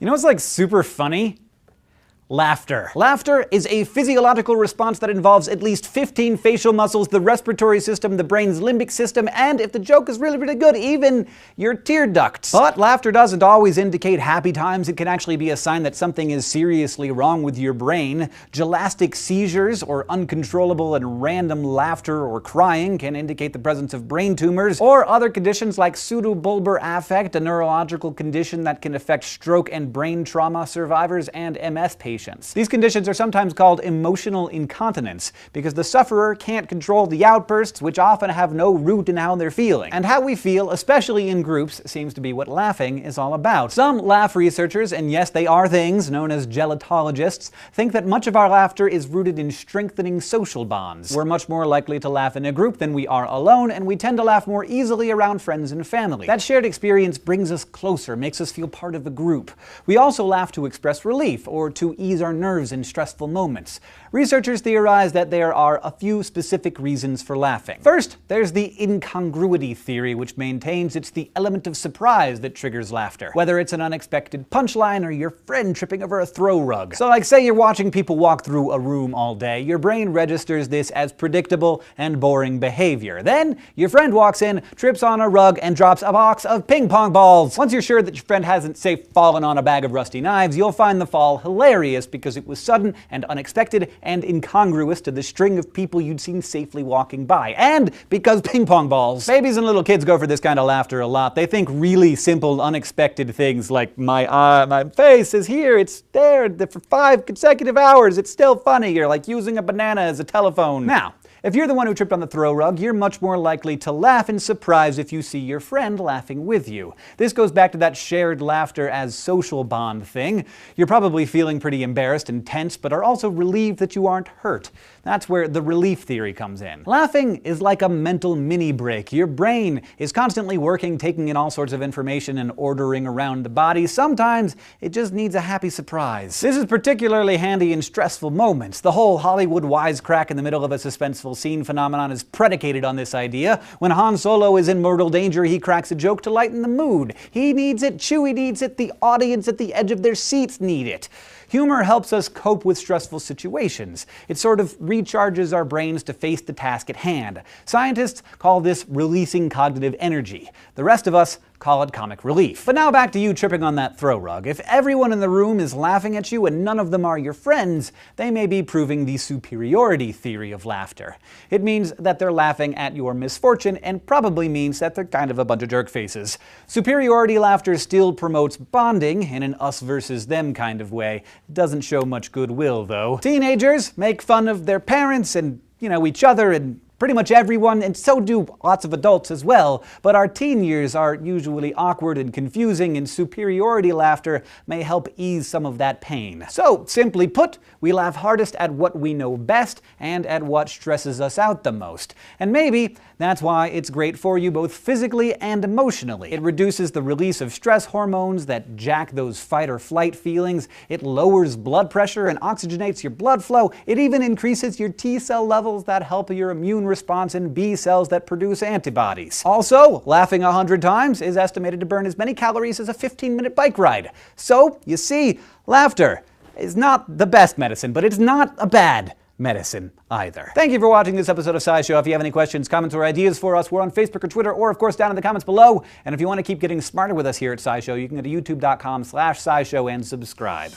You know what's like super funny? Laughter. Laughter is a physiological response that involves at least 15 facial muscles, the respiratory system, the brain's limbic system, and if the joke is really, really good, even your tear ducts. But laughter doesn't always indicate happy times. It can actually be a sign that something is seriously wrong with your brain. Gelastic seizures, or uncontrollable and random laughter or crying, can indicate the presence of brain tumors, or other conditions like pseudobulbar affect, a neurological condition that can affect stroke and brain trauma survivors and MS patients. These conditions are sometimes called emotional incontinence because the sufferer can't control the outbursts, which often have no root in how they're feeling. And how we feel, especially in groups, seems to be what laughing is all about. Some laugh researchers, and yes, they are things known as gelotologists, think that much of our laughter is rooted in strengthening social bonds. We're much more likely to laugh in a group than we are alone, and we tend to laugh more easily around friends and family. That shared experience brings us closer, makes us feel part of a group. We also laugh to express relief or to ease our nerves in stressful moments. Researchers theorize that there are a few specific reasons for laughing. First, there's the incongruity theory, which maintains it's the element of surprise that triggers laughter, whether it's an unexpected punchline or your friend tripping over a throw rug. So like, say you're watching people walk through a room all day, your brain registers this as predictable and boring behavior. Then, your friend walks in, trips on a rug, and drops a box of ping pong balls. Once you're sure that your friend hasn't, say, fallen on a bag of rusty knives, you'll find the fall hilarious because it was sudden and unexpected and incongruous to the string of people you'd seen safely walking by. And because ping pong balls. Babies and little kids go for this kind of laughter a lot. They think really simple, unexpected things like, my face is here, it's there for 5 consecutive hours, it's still funny, or like using a banana as a telephone. Now, if you're the one who tripped on the throw rug, you're much more likely to laugh in surprise if you see your friend laughing with you. This goes back to that shared laughter as social bond thing. You're probably feeling pretty embarrassed and tense, but are also relieved that you aren't hurt. That's where the relief theory comes in. Laughing is like a mental mini break. Your brain is constantly working, taking in all sorts of information and ordering around the body. Sometimes it just needs a happy surprise. This is particularly handy in stressful moments. The whole Hollywood wisecrack in the middle of a suspenseful scene phenomenon is predicated on this idea. When Han Solo is in mortal danger, he cracks a joke to lighten the mood. He needs it, Chewie needs it, the audience at the edge of their seats need it. Humor helps us cope with stressful situations. It sort of recharges our brains to face the task at hand. Scientists call this releasing cognitive energy. The rest of us call it comic relief. But now back to you tripping on that throw rug. If everyone in the room is laughing at you and none of them are your friends, they may be proving the superiority theory of laughter. It means that they're laughing at your misfortune and probably means that they're kind of a bunch of jerk faces. Superiority laughter still promotes bonding in an us versus them kind of way. It doesn't show much goodwill though. Teenagers make fun of their parents and, each other and pretty much everyone, and so do lots of adults as well, but our teen years are usually awkward and confusing, and superiority laughter may help ease some of that pain. So, simply put, we laugh hardest at what we know best and at what stresses us out the most. And maybe that's why it's great for you both physically and emotionally. It reduces the release of stress hormones that jack those fight or flight feelings, it lowers blood pressure and oxygenates your blood flow, it even increases your T cell levels that help your immune response in B cells that produce antibodies. Also, laughing 100 times is estimated to burn as many calories as a 15-minute bike ride. So, you see, laughter is not the best medicine, but it's not a bad medicine either. Thank you for watching this episode of SciShow. If you have any questions, comments, or ideas for us, we're on Facebook or Twitter, or of course down in the comments below. And if you want to keep getting smarter with us here at SciShow, you can go to youtube.com/SciShow and subscribe.